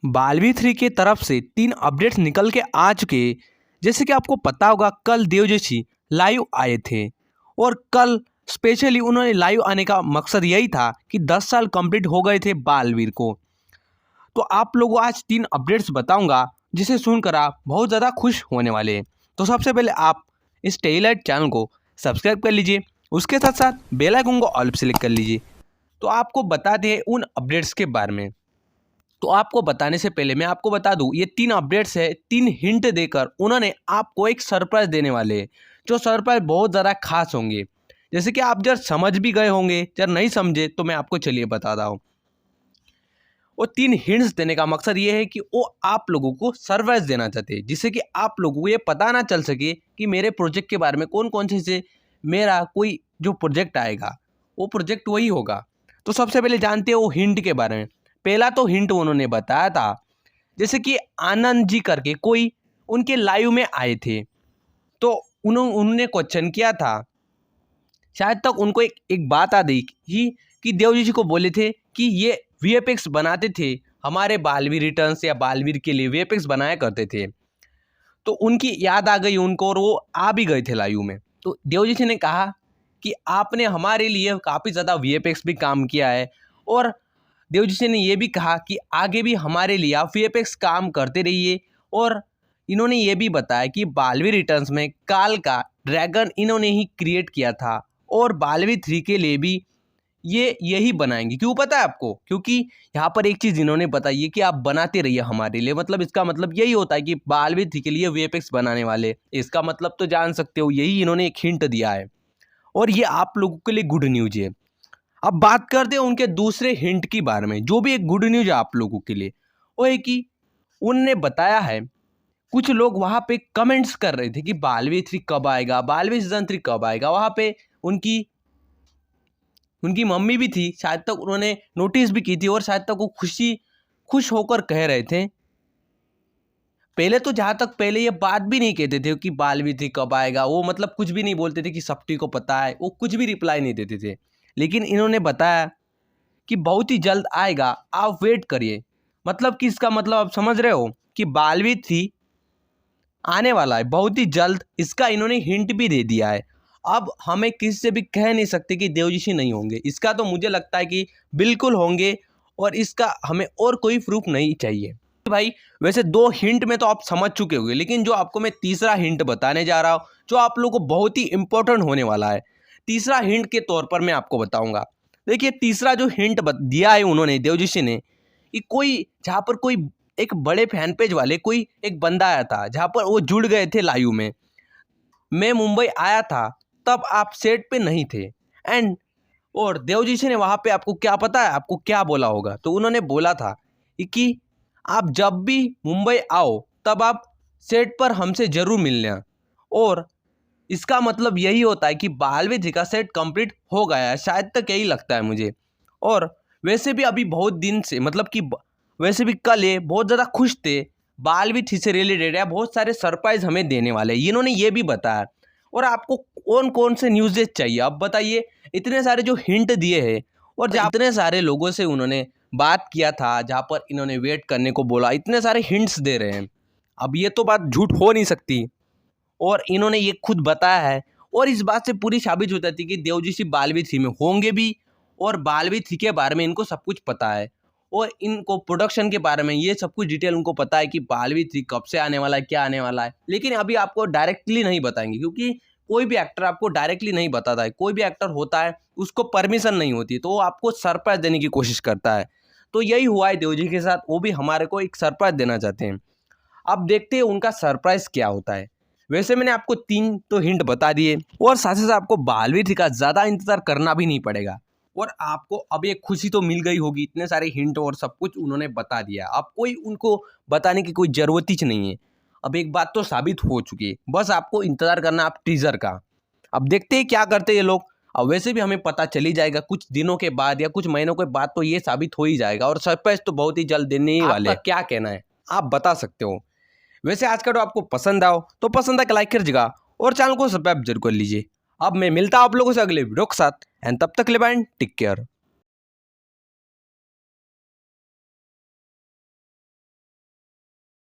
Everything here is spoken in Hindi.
बालवी 3 के तरफ से 3 अपडेट्स निकल के आ चुके। जैसे कि आपको पता होगा कल देवजशी लाइव आए थे और कल स्पेशली उन्होंने लाइव आने का मकसद यही था कि 10 साल कंप्लीट हो गए थे बालवीर को। तो आप लोगों को आज 3 अपडेट्स बताऊंगा जिसे सुनकर आप बहुत ज़्यादा खुश होने वाले हैं। तो सबसे पहले आप इस टेलीलाइट चैनल को सब्सक्राइब कर लीजिए, उसके साथ साथ बेल आइकन को ऑल पे सेलेक्ट कर लीजिए। तो आपको बताते हैं उन अपडेट्स के बारे में। तो आपको बताने से पहले मैं आपको बता दूं ये 3 अपडेट्स है, 3 हिंट देकर उन्होंने आपको एक सरप्राइज देने वाले हैं, जो सरप्राइज बहुत ज़्यादा खास होंगे। जैसे कि आप जब समझ भी गए होंगे, जब नहीं समझे तो मैं आपको चलिए बताता हूँ। वो 3 हिंट्स देने का मकसद ये है कि वो आप लोगों को सरप्राइज देना चाहते हैं, जिससे कि आप लोगों को ये पता ना चल सके कि मेरे प्रोजेक्ट के बारे में कौन कौन से मेरा कोई जो प्रोजेक्ट आएगा वो प्रोजेक्ट वही होगा। तो सबसे पहले जानते हैं वो हिंट के बारे में। पहला तो हिंट उन्होंने बताया था, जैसे कि आनंद जी करके कोई उनके लाइव में आए थे, तो उन्होंने क्वेश्चन किया था। शायद तक उनको एक बात आ गई कि देवजी जी को बोले थे कि ये वीएफएक्स बनाते थे, हमारे बालवीर रिटर्न्स या बालवीर के लिए वीएफएक्स बनाया करते थे। तो उनकी याद आ गई उनको और वो आ भी गए थे लाइव में। तो देवजी जी ने कहा कि आपने हमारे लिए काफ़ी ज़्यादा वीएफएक्स भी काम किया है, और देवजी जी ने ये भी कहा कि आगे भी हमारे लिए आप वीएफएक्स काम करते रहिए। और इन्होंने ये भी बताया कि बालवीर रिटर्न्स में काल का ड्रैगन इन्होंने ही क्रिएट किया था, और बालवीर 3 के लिए भी ये यही बनाएंगे। क्यों पता है आपको? क्योंकि यहाँ पर एक चीज़ इन्होंने बताई है कि आप बनाते रहिए हमारे लिए, मतलब इसका मतलब यही होता है कि बालवीर 3 के लिए वीएफएक्स बनाने वाले। इसका मतलब तो जान सकते हो, यही इन्होंने एक हिंट दिया है और ये आप लोगों के लिए गुड न्यूज़ है। अब बात करते हैं उनके दूसरे हिंट के बारे में, जो भी एक गुड न्यूज़ है आप लोगों के लिए। वो है कि उनने बताया है, कुछ लोग वहाँ पे कमेंट्स कर रहे थे कि बालवीर 3 कब आएगा, बालवीर सीजन 3 कब आएगा। वहाँ पे उनकी मम्मी भी थी, शायद तक उन्होंने नोटिस भी की थी और शायद तक वो खुश होकर कह रहे थे। पहले तो जहाँ तक पहले ये बात भी नहीं कहते थे कि बालवीर 3 कब आएगा, वो मतलब कुछ भी नहीं बोलते थे कि सबटी को पता है, वो कुछ भी रिप्लाई नहीं देते थे। लेकिन इन्होंने बताया कि बहुत ही जल्द आएगा, आप वेट करिए। मतलब कि इसका मतलब आप समझ रहे हो कि बालवीर 3 आने वाला है बहुत ही जल्द। इसका इन्होंने हिंट भी दे दिया है। अब हमें किसी से भी कह नहीं सकते कि देवजी नहीं होंगे, इसका तो मुझे लगता है कि बिल्कुल होंगे, और इसका हमें और कोई प्रूफ नहीं चाहिए भाई। वैसे 2 हिंट में तो आप समझ चुके होंगे, लेकिन जो आपको मैं तीसरा हिंट बताने जा रहा हूँ, जो आप लोगों को बहुत ही इंपॉर्टेंट होने वाला है। तीसरा हिंट के तौर पर मैं आपको बताऊंगा। देखिए, तीसरा जो हिंट दिया है उन्होंने, देवजी ने, कि कोई जहाँ पर कोई एक बड़े फैन पेज वाले कोई एक बंदा आया था, जहाँ पर वो जुड़ गए थे लाइव में। मैं मुंबई आया था, तब आप सेट पे नहीं थे। एंड और देवजी ने वहाँ पे आपको क्या पता है आपको क्या बोला होगा? तो उन्होंने बोला था कि आप जब भी मुंबई आओ तब आप सेट पर हमसे ज़रूर मिलना। और इसका मतलब यही होता है कि बालवीर जी का सेट कंप्लीट हो गया है, शायद तक यही लगता है मुझे। और वैसे भी अभी बहुत दिन से, मतलब कि वैसे भी कल ये बहुत ज़्यादा खुश थे, बालवीर 3 से रिलेटेड है, बहुत सारे सरप्राइज हमें देने वाले हैं, इन्होंने ये भी बताया। और आपको कौन कौन से न्यूज़ेज चाहिए अब बताइए? इतने सारे जो हिंट दिए हैं और जहाँ इतने सारे लोगों से उन्होंने बात किया था, जहाँ पर इन्होंने वेट करने को बोला, इतने सारे हिंट्स दे रहे हैं। अब ये तो बात झूठ हो नहीं सकती, और इन्होंने ये खुद बताया है। और इस बात से पूरी साबित हो जाती है कि देवजी बालवीर 3 में होंगे भी, और बालवीर 3 के बारे में इनको सब कुछ पता है, और इनको प्रोडक्शन के बारे में ये सब कुछ डिटेल उनको पता है कि बालवीर 3 कब से आने वाला है, क्या आने वाला है। लेकिन अभी आपको डायरेक्टली नहीं बताएंगे, क्योंकि कोई भी एक्टर आपको डायरेक्टली नहीं बताता है। कोई भी एक्टर होता है उसको परमिशन नहीं होती, तो वो आपको सरप्राइज देने की कोशिश करता है। तो यही हुआ है देवजी के साथ, वो भी हमारे को एक सरप्राइज देना चाहते हैं। अब देखते हैं उनका सरप्राइज क्या होता है। वैसे मैंने आपको 3 तो हिंट बता दिए, और साथ ही साथ आपको बालवीर 3 का ज़्यादा इंतजार करना भी नहीं पड़ेगा, और आपको अब एक खुशी तो मिल गई होगी, इतने सारे हिंट और सब कुछ उन्होंने बता दिया। अब कोई उनको बताने की कोई ज़रूरत ही नहीं है। अब एक बात तो साबित हो चुकी है, बस आपको इंतज़ार करना आप टीज़र का। अब देखते हैं क्या करते हैं ये लोग। अब वैसे भी हमें पता चल ही जाएगा कुछ दिनों के बाद या कुछ महीनों के बाद, तो ये साबित हो ही जाएगा, और सरप्राइज तो बहुत ही जल्द देने ही वाले। आपका क्या कहना है, आप बता सकते हो। वैसे आज का वीडियो आपको पसंद आओ तो पसंद आके लाइक कर दीजिएगा, और चैनल को सब्सक्राइब जरूर कर लीजिए। अब मैं मिलता हूं आप लोगों से अगले वीडियो के साथ, एंड तब तक ले बाय, टेक केयर।